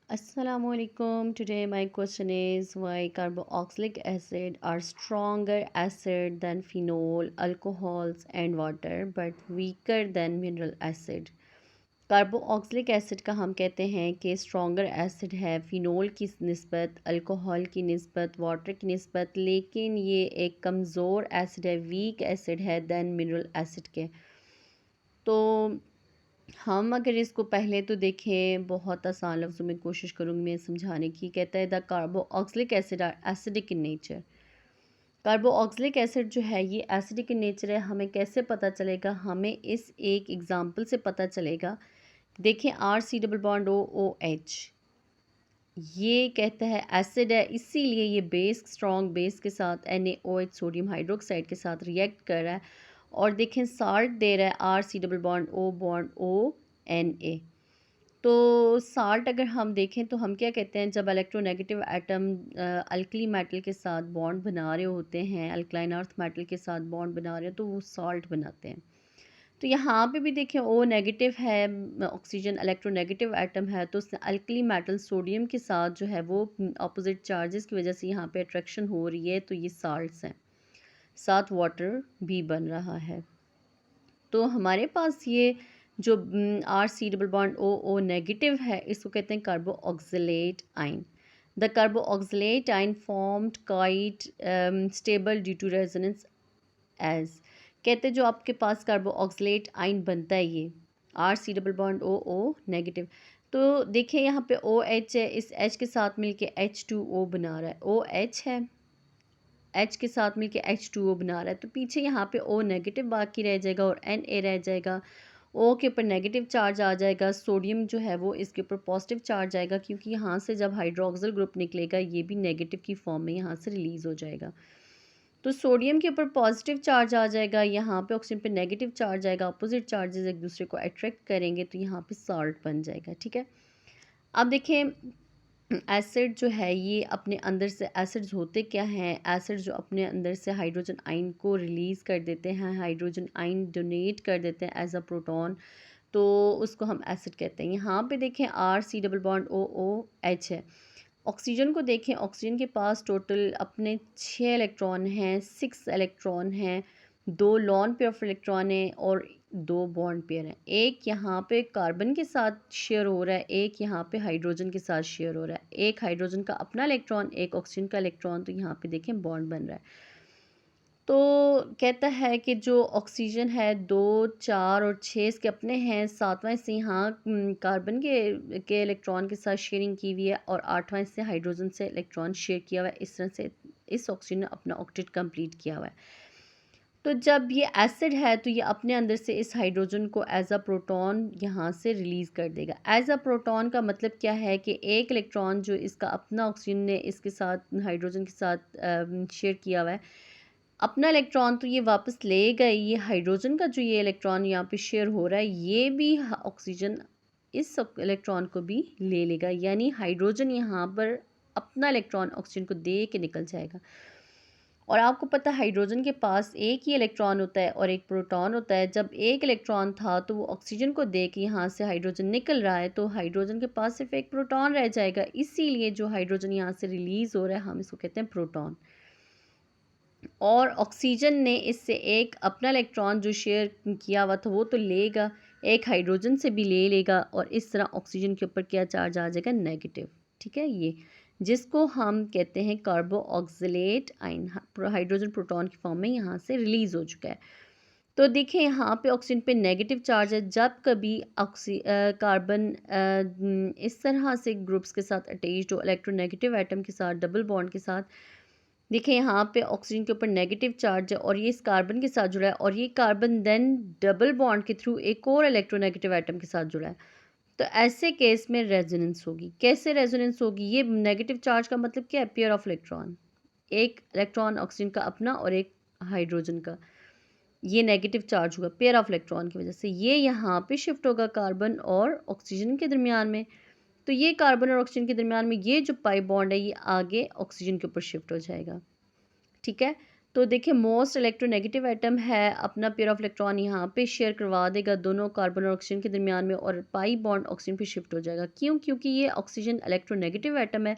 Assalamualaikum. Today my question is why carboxylic acid are stronger acid than phenol, alcohols and water but weaker than mineral acid. Carboxylic acid का हम कहते हैं कि stronger acid है फ़िनोल की निस्बत, alcohol की निस्बत, वाटर की निस्बत, लेकिन ये एक कमज़ोर एसिड है, वीक एसिड है दैन मिनरल एसिड के। तो हम अगर इसको पहले तो देखें, बहुत आसान लफ्ज़ों में कोशिश करूँगी मैं समझाने की। कहता है the carboxylic acid are acidic in nature. Carboxylic acid जो है ये एसिडिक इन नेचर है। हमें कैसे पता चलेगा? हमें इस एक एग्ज़ाम्पल से पता चलेगा। देखें, R C double bond O O H, ये कहता है एसिड है, इसीलिए ये बेस, स्ट्रॉन्ग बेस के साथ NaOH सोडियम हाइड्रोक्साइड के साथ रिएक्ट कर रहा है। और देखें, साल्ट दे रहा है R C double bond O N A. तो साल्ट अगर हम देखें तो हम क्या कहते हैं, जब इलेक्ट्रोनेगेटिव एटम अल्कली मेटल के साथ बॉन्ड बना रहे होते हैं, अल्कलाइन अर्थ मेटल के साथ बॉन्ड बना रहे हो, तो वो साल्ट बनाते हैं। तो यहाँ पे भी देखें, ओ नेगेटिव है, ऑक्सीजन इलेक्ट्रोनेगेटिव एटम है, तो उसने अल्कली मेटल सोडियम के साथ जो है वो अपोजिट चार्जेस की वजह से यहाँ पे अट्रैक्शन हो रही है, तो ये साल्ट्स हैं, साथ वाटर भी बन रहा है। तो हमारे पास ये जो R C double bond O O negative है, इसको कहते हैं carboxylate ion. The carboxylate ion formed quite stable due to resonance as. कहते हैं जो आपके पास कार्बोक्सिलेट आइन बनता है, ये R C double bond O O negative. तो देखिए यहाँ पे ओ एच है, इस एच के साथ मिलके H2O बना रहा है, ओ एच है, एच के साथ मिलके H2O बना रहा है, तो पीछे यहाँ पे ओ नेगेटिव बाकी रह जाएगा और Na रह जाएगा। ओ के ऊपर नेगेटिव चार्ज आ जाएगा, सोडियम जो है वो इसके ऊपर पॉजिटिव चार्ज आएगा, क्योंकि यहाँ से जब हाइड्रोक्सिल ग्रुप निकलेगा ये भी नेगेटिव की फॉर्म में यहाँ से रिलीज़ हो जाएगा। तो सोडियम के ऊपर पॉजिटिव चार्ज आ जाएगा, यहाँ पे ऑक्सीजन पे नेगेटिव चार्ज आएगा, अपोजिट चार्जेस एक दूसरे को अट्रैक्ट करेंगे, तो यहाँ पे सॉल्ट बन जाएगा। ठीक है, अब देखें, एसिड जो है ये अपने अंदर से, एसिड्स होते क्या हैं, एसिड जो अपने अंदर से हाइड्रोजन आइन को रिलीज़ कर देते हैं, हाइड्रोजन आइन डोनेट कर देते हैं एज अ प्रोटॉन, तो उसको हम एसिड कहते हैं। यहाँ पे देखें, R C double bond O O H है। ऑक्सीजन को देखें, ऑक्सीजन के पास टोटल अपने 6 इलेक्ट्रॉन हैं, 6 इलेक्ट्रॉन हैं, 2 लॉन पेयर ऑफ इलेक्ट्रॉन हैं और 2 बॉन्ड पेयर हैं। एक यहाँ पे कार्बन के साथ शेयर हो रहा है, एक यहाँ पे हाइड्रोजन के साथ शेयर हो रहा है, एक हाइड्रोजन का अपना इलेक्ट्रॉन, एक ऑक्सीजन का इलेक्ट्रॉन, तो यहाँ पे देखें बॉन्ड बन रहा है। तो कहता है कि जो ऑक्सीजन है 2, 4 और 6 इसके अपने हैं, 7वां इससे यहाँ कार्बन के इलेक्ट्रॉन के साथ शेयरिंग की हुई है और 8वां इससे हाइड्रोजन से इलेक्ट्रॉन शेयर किया हुआ है। इस तरह से इस ऑक्सीजन ने अपना ऑक्टेट कंप्लीट किया हुआ है। तो जब ये एसिड है तो ये अपने अंदर से इस हाइड्रोजन को एज अ प्रोटॉन यहाँ से रिलीज़ कर देगा। एज अ प्रोटॉन का मतलब क्या है कि एक इलेक्ट्रॉन जो इसका अपना ऑक्सीजन ने इसके साथ हाइड्रोजन के साथ शेयर किया हुआ है, अपना इलेक्ट्रॉन तो ये वापस लेगा, ये हाइड्रोजन का जो ये इलेक्ट्रॉन यहाँ पे शेयर हो रहा है, ये भी ऑक्सीजन इस इलेक्ट्रॉन को भी ले लेगा, यानी हाइड्रोजन यहाँ पर अपना इलेक्ट्रॉन ऑक्सीजन को दे के निकल जाएगा। और आपको पता है हाइड्रोजन के पास एक ही इलेक्ट्रॉन होता है और एक प्रोटॉन होता है। जब एक इलेक्ट्रॉन था तो वो ऑक्सीजन को दे के यहाँ से हाइड्रोजन निकल रहा है, तो हाइड्रोजन के पास सिर्फ एक प्रोटॉन रह जाएगा, इसीलिए जो हाइड्रोजन यहाँ से रिलीज़ हो रहा है हम इसको कहते हैं प्रोटॉन। और ऑक्सीजन ने इससे एक अपना इलेक्ट्रॉन जो शेयर किया हुआ था वो तो लेगा, एक हाइड्रोजन से भी ले लेगा, और इस तरह ऑक्सीजन के ऊपर क्या चार्ज आ जाएगा, नेगेटिव। ठीक है, ये जिसको हम कहते हैं कार्बोक्सिलेट आइन, हाइड्रोजन प्रोटॉन की फॉर्म में यहाँ से रिलीज़ हो चुका है। तो देखिए यहाँ पे ऑक्सीजन पे नेगेटिव चार्ज है। जब कभी कार्बन इस तरह से ग्रुप्स के साथ अटैच्ड हो, इलेक्ट्रोनेगेटिव एटम के साथ, डबल बॉन्ड के साथ, देखिए यहाँ पे ऑक्सीजन के ऊपर नेगेटिव चार्ज है और ये इस कार्बन के साथ जुड़ा है, और ये कार्बन देन डबल बॉन्ड के थ्रू एक और इलेक्ट्रोनेगेटिव एटम के साथ जुड़ा है। तो ऐसे केस में रेजोनेंस होगी। कैसे रेजोनेंस होगी? ये नेगेटिव चार्ज का मतलब क्या है, पेयर ऑफ इलेक्ट्रॉन, एक इलेक्ट्रॉन ऑक्सीजन का अपना और एक हाइड्रोजन का, ये नेगेटिव चार्ज होगा पेयर ऑफ इलेक्ट्रॉन की वजह से, ये यहाँ पे शिफ्ट होगा कार्बन और ऑक्सीजन के दरमियान में। तो ये कार्बन और ऑक्सीजन के दरमियान में ये जो पाई बॉन्ड है ये आगे ऑक्सीजन के ऊपर शिफ्ट हो जाएगा। ठीक है, तो देखिए मोस्ट इलेक्ट्रोनेगेटिव एटम है अपना पेयर ऑफ इलेक्ट्रॉन यहाँ पे शेयर करवा देगा दोनों कार्बन और ऑक्सीजन के दरमियान में, और पाई बॉन्ड ऑक्सीजन पे शिफ्ट हो जाएगा। क्यों? क्योंकि ये ऑक्सीजन इलेक्ट्रोनेगेटिव एटम है,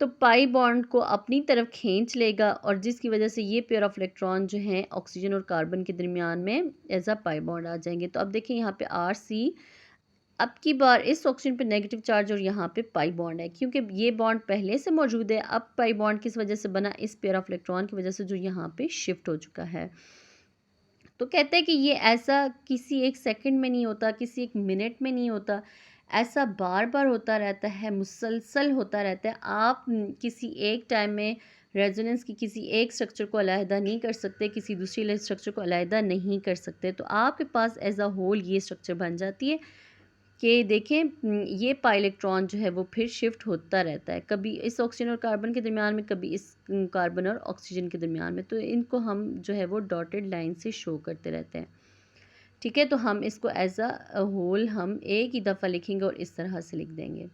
तो पाई बॉन्ड को अपनी तरफ खींच लेगा, और जिसकी वजह से ये पेयर ऑफ इलेक्ट्रॉन जो हैं ऑक्सीजन और कार्बन के दरमियान में एज अ पाई बॉन्ड आ जाएंगे। तो अब देखें यहाँ पे RC, अब की बार इस ऑक्सीजन पे नेगेटिव चार्ज और यहाँ पे पाई बॉन्ड है, क्योंकि ये बॉन्ड पहले से मौजूद है। अब पाई बॉन्ड किस वजह से बना? इस पेयर ऑफ इलेक्ट्रॉन की वजह से जो यहाँ पे शिफ्ट हो चुका है। तो कहते हैं कि ये ऐसा किसी एक सेकंड में नहीं होता, किसी एक मिनट में नहीं होता, ऐसा बार बार होता रहता है, मुसलसल होता रहता है। आप किसी एक टाइम में रेजोनेंस की किसी एक स्ट्रक्चर को अलहदा नहीं कर सकते, किसी दूसरी स्ट्रक्चर को अलहदा नहीं कर सकते। तो आपके पास एज अ होल ये स्ट्रक्चर बन जाती है कि देखें ये पाई इलेक्ट्रॉन जो है वो फिर शिफ्ट होता रहता है, कभी इस ऑक्सीजन और कार्बन के दरमियान में, कभी इस कार्बन और ऑक्सीजन के दरमियान में। तो इनको हम जो है वो डॉटेड लाइन से शो करते रहते हैं। ठीक है, तो हम इसको एज अ होल हम एक ही दफ़ा लिखेंगे और इस तरह से लिख देंगे।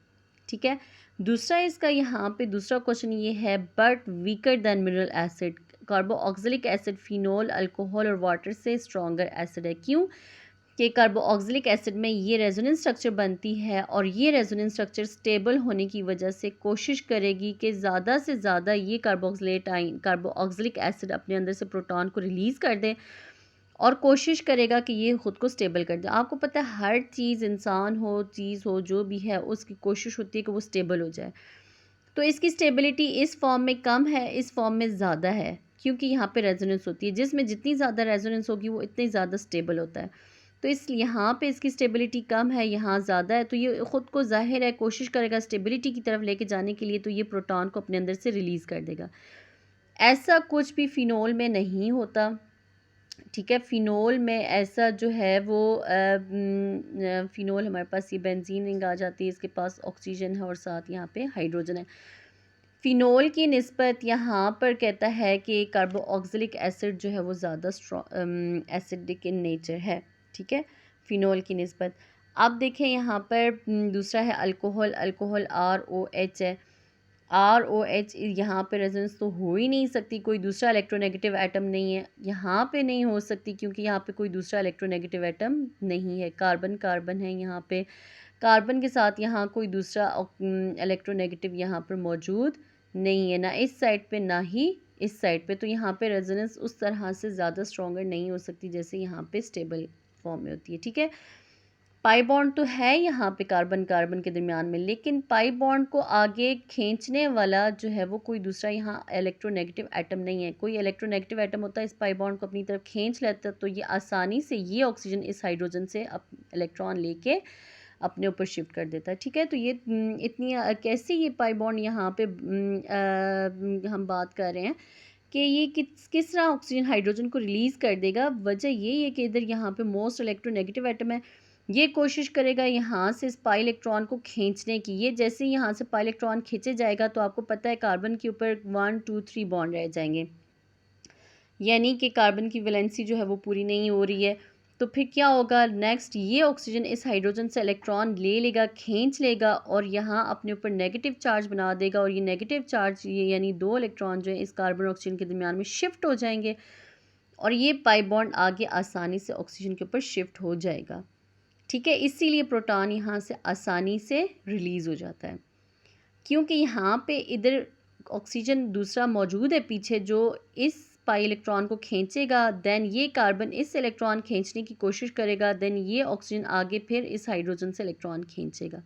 ठीक है, दूसरा इसका यहाँ पे दूसरा क्वेश्चन ये है, but weaker than mineral acid, carboxylic acid phenol alcohol और वाटर से स्ट्रॉन्गर एसिड है। क्यों? कि कार्बोक्सिलिक एसिड में ये रेजोनेंस स्ट्रक्चर बनती है, और ये रेजोनेंस स्ट्रक्चर स्टेबल होने की वजह से कोशिश करेगी कि ज़्यादा से ज़्यादा ये कार्बोक्सिलिक एसिड अपने अंदर से प्रोटॉन को रिलीज़ कर दे, और कोशिश करेगा कि ये ख़ुद को स्टेबल कर दे। आपको पता है हर चीज़, इंसान हो, चीज़ हो, जो भी है, उसकी कोशिश होती है कि वो स्टेबल हो जाए। तो इसकी स्टेबिलिटी इस फॉर्म में कम है, इस फॉर्म में ज़्यादा है, क्योंकि यहाँ पे रेजोनेंस होती है, जिसमें जितनी ज़्यादा रेजोनेंस होगी वो इतनी ज़्यादा स्टेबल होता है। तो इस यहाँ पे इसकी स्टेबिलिटी कम है, यहाँ ज़्यादा है, तो ये ख़ुद को ज़ाहिर है कोशिश करेगा स्टेबिलिटी की तरफ लेके जाने के लिए, तो ये प्रोटॉन को अपने अंदर से रिलीज़ कर देगा। ऐसा कुछ भी फिनोल में नहीं होता। ठीक है, फिनोल में ऐसा जो है वो फिनोल हमारे पास ये बेंजीन रिंग आ जाती है, इसके पास ऑक्सीजन है और साथ यहाँ पे हाइड्रोजन है। फिनोल की निस्बत यहाँ पर कहता है कि कार्बोक्सिलिक एसिड जो है वो ज़्यादा एसिडिक इन नेचर है। ठीक है, फिनोल की निस्बत। अब देखें यहाँ पर दूसरा है अल्कोहल, अल्कोहल ROH है। ROH यहाँ पे रेजोनेंस तो हो ही नहीं सकती, कोई दूसरा इलेक्ट्रोनेगेटिव एटम नहीं है, यहाँ पे नहीं हो सकती, क्योंकि यहाँ पे कोई दूसरा इलेक्ट्रोनेगेटिव एटम नहीं है। कार्बन कार्बन है यहाँ पे, कार्बन के साथ यहाँ कोई दूसरा इलेक्ट्रोनेगेटिव यहाँ पर मौजूद नहीं है, ना इस साइड पे ना ही इस साइड पे। तो यहाँ पे रेजोनेंस उस तरह से ज़्यादा स्ट्रॉन्गर नहीं हो सकती जैसे यहाँ पे स्टेबल फॉर्म में होती है। ठीक है, पाई बॉन्ड तो है यहाँ पे कार्बन कार्बन के दरमियान में, लेकिन पाई बॉन्ड को आगे खींचने वाला जो है वो कोई दूसरा यहाँ इलेक्ट्रोनेगेटिव एटम नहीं है। कोई इलेक्ट्रोनेगेटिव एटम होता है, इस पाई बॉन्ड को अपनी तरफ खींच लेता है, तो ये आसानी से ये ऑक्सीजन इस हाइड्रोजन से इलेक्ट्रॉन लेके अपने ऊपर शिफ्ट कर देता है। ठीक है, तो ये इतनी कैसे ये पाई बॉन्ड यहाँ पे हम बात कर रहे हैं कि ये किस तरह ऑक्सीजन हाइड्रोजन को रिलीज़ कर देगा। वजह यही है कि इधर यहाँ पे मोस्ट इलेक्ट्रोनेगेटिव एटम है, ये कोशिश करेगा यहाँ से इस पाई इलेक्ट्रॉन को खींचने की। ये जैसे ही यहाँ से पाई इलेक्ट्रॉन खींचे जाएगा, तो आपको पता है कार्बन के ऊपर 1 2 3 बॉन्ड रह जाएंगे, यानी कि कार्बन की वैलेंसी जो है वो पूरी नहीं हो रही है। तो फिर क्या होगा नेक्स्ट, ये ऑक्सीजन इस हाइड्रोजन से इलेक्ट्रॉन ले लेगा, खींच लेगा, और यहाँ अपने ऊपर नेगेटिव चार्ज बना देगा, और ये नेगेटिव चार्ज ये यानी 2 इलेक्ट्रॉन जो है इस कार्बन और ऑक्सीजन के दरमियान में शिफ्ट हो जाएंगे, और ये पाई बॉन्ड आगे आसानी से ऑक्सीजन के ऊपर शिफ्ट हो जाएगा। ठीक है, इसीलिए प्रोटॉन यहाँ से आसानी से रिलीज़ हो जाता है, क्योंकि यहाँ पे इधर ऑक्सीजन दूसरा मौजूद है पीछे जो इस पाई इलेक्ट्रॉन को खींचेगा, देन ये कार्बन इस इलेक्ट्रॉन खींचने की कोशिश करेगा, देन ये ऑक्सीजन आगे फिर इस हाइड्रोजन से इलेक्ट्रॉन खींचेगा,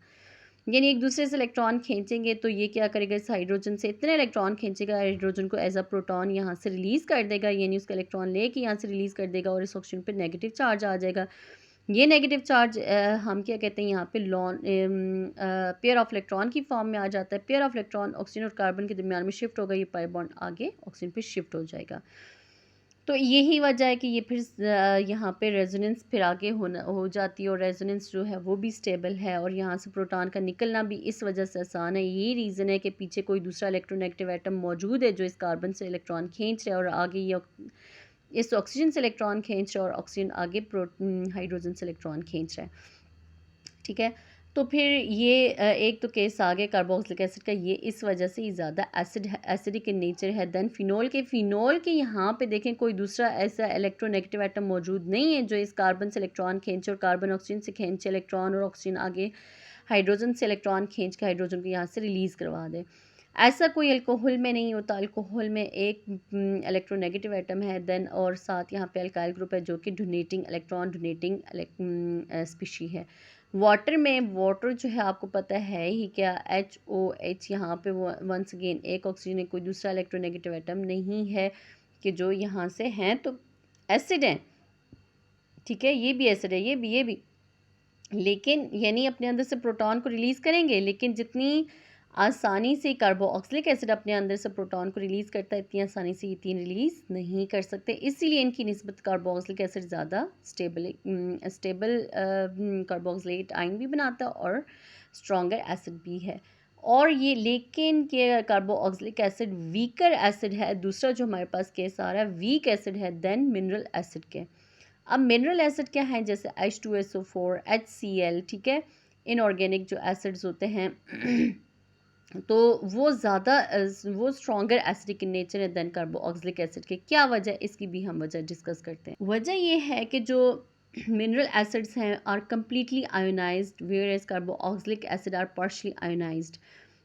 यानी एक दूसरे से इलेक्ट्रॉन खींचेंगे। तो ये क्या करेगा, इस हाइड्रोजन से इतने इलेक्ट्रॉन खींचेगा, हाइड्रोजन को एज अ प्रोटॉन यहाँ से रिलीज़ कर देगा, यानी उसका इलेक्ट्रॉन लेके यहाँ से रिलीज़ कर देगा, और इस ऑक्सीजन पर नेगेटिव चार्ज आ जाएगा। ये नेगेटिव चार्ज हम क्या कहते हैं यहाँ पे पेयर ऑफ इलेक्ट्रॉन की फॉर्म में आ जाता है। पेयर ऑफ इलेक्ट्रॉन ऑक्सीजन और कार्बन के दरमियान में शिफ्ट होगा, ये पाई बॉन्ड आगे ऑक्सीजन पे शिफ्ट हो जाएगा। तो यही वजह है कि ये फिर यहाँ पे रेजोनेंस फिर आगे हो जाती है, और रेजोनेंस जो है वो भी स्टेबल है, और यहाँ से प्रोटॉन का निकलना भी इस वजह से आसान है। यही रीज़न है कि पीछे कोई दूसरा इलेक्ट्रोनेगेटिव एटम मौजूद है जो इस कार्बन से इलेक्ट्रॉन खींच रहा है, और आगे ये इस ऑक्सीजन से इलेक्ट्रॉन खींच रहा है, और ऑक्सीजन आगे हाइड्रोजन से इलेक्ट्रॉन खींच रहा है। ठीक है, तो फिर ये एक तो केस आ गया कार्बोक्सिलिक एसिड का, ये इस वजह से ही ज़्यादा एसिडिक इन नेचर है। देन फिनोल के यहाँ पे देखें कोई दूसरा ऐसा इलेक्ट्रोनेगेटिव एटम मौजूद नहीं है जो इस कार्बन से इलेक्ट्रॉन खींचे और कार्बन ऑक्सीजन से खींचे इलेक्ट्रॉन, और ऑक्सीजन आगे हाइड्रोजन से इलेक्ट्रॉन खींच के हाइड्रोजन को यहाँ से रिलीज़ करवा दे। ऐसा कोई अल्कोहल में नहीं होता। अल्कोहल में एक इलेक्ट्रोनेगेटिव एटम है, देन और साथ यहाँ पे अल्काइल ग्रुप है जो कि डोनेटिंग इलेक्ट्रॉन डोनेटिंग स्पीशी है। वाटर जो है आपको पता है ही क्या, HOH, यहाँ पे वंस अगेन एक ऑक्सीजन है, कोई दूसरा इलेक्ट्रोनेगेटिव एटम नहीं है कि जो यहाँ से हैं, तो एसिड हैं, ठीक है, ये भी एसिड है, ये भी लेकिन यानी अपने अंदर से प्रोटॉन को रिलीज़ करेंगे, लेकिन जितनी आसानी से कार्बोक्सिलिक एसिड अपने अंदर से प्रोटॉन को रिलीज़ करता है, इतनी आसानी से ये तीन रिलीज़ नहीं कर सकते। इसीलिए इनकी निस्बत कार्बोक्सिलिक एसिड ज़्यादा स्टेबल कार्बोक्सिलेट आयन भी बनाता है और स्ट्रॉन्गर एसिड भी है। और ये लेकिन कि कार्बोक्सिलिक एसिड वीकर एसिड है। दूसरा जो हमारे पास केस आ रहा है वीक एसिड है देन मिनरल एसिड के। अब मिनरल एसिड क्या है, जैसे H2SO4, HCl, ठीक है, इनऑर्गेनिक जो एसिड्स होते हैं तो वो ज़्यादा वो स्ट्रॉन्गर एसिडिक इन नेचर है देन कार्बोक्सिलिक एसिड के। क्या वजह, इसकी भी हम वजह डिस्कस करते हैं। वजह ये है कि जो मिनरल एसिड्स हैं are completely ionized, whereas carboxylic acid are partially ionized.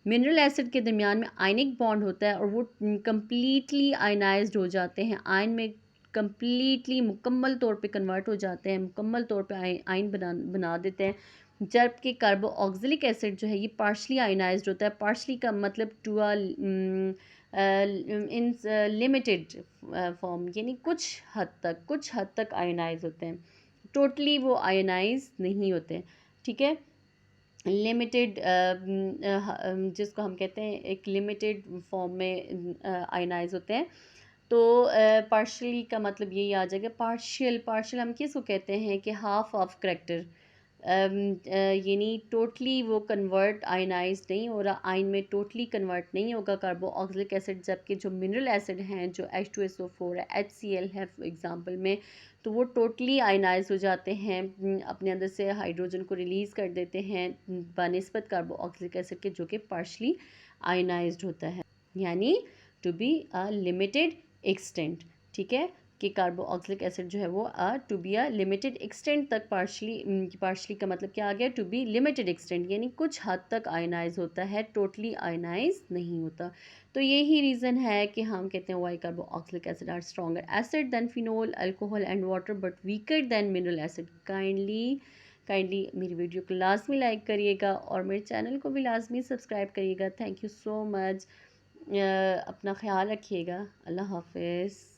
Mineral acid के दरमियान में आयनिक बॉन्ड होता है और वो कम्प्लीटली आयनाइज्ड हो जाते हैं, आयन में कम्प्लीटली मुकम्मल तौर पे कन्वर्ट हो जाते हैं, मुकम्मल तौर पे आयन बना देते हैं। जबकि कार्बोक्सिलिक एसिड जो है ये पार्शली आयनाइज्ड होता है। पार्शली का मतलब टू इन लिमिटेड फॉर्म, यानी कुछ हद तक आयनाइज होते हैं, टोटली वो आयनाइज नहीं होते, ठीक है। लिमिटेड जिसको हम कहते हैं एक लिमिटेड फॉर्म में आयनाइज होते हैं। तो पार्शली का मतलब यही आ जाएगा। पार्शियल हम किसको कहते हैं कि हाफ ऑफ करेक्टर, यानी टोटली वो कन्वर्ट आयनाइज नहीं हो रहा, आयन में टोटली कन्वर्ट नहीं होगा कार्बोक्सिलिक एसिड। जबकि जो मिनरल एसिड हैं, जो H2SO4 है, HCl है एग्जांपल में, तो वो टोटली आयनाइज हो जाते हैं, अपने अंदर से हाइड्रोजन को रिलीज़ कर देते हैं बनिस्बत कार्बोक्सिलिक एसिड के, जो कि पार्शली आयनाइज्ड होता है, यानी to be a limited extent, ठीक है, कि कार्बोक्सिलिक एसिड जो है वो to be a limited extent तक पार्शली का मतलब क्या आ गया, टू बी लिमिटेड एक्सटेंट, यानी कुछ हद तक आयनाइज होता है, टोटली आयनाइज नहीं होता। तो यही रीज़न है कि हम कहते हैं why carboxylic acid are stronger acid than phenol, alcohol and water, but weaker than mineral acid. Kindly मेरी वीडियो को लाजमी लाइक करिएगा और मेरे चैनल को भी लाजमी सब्सक्राइब करिएगा। Thank you so much. अपना ख्याल रखिएगा। अल्लाह हाफिज़।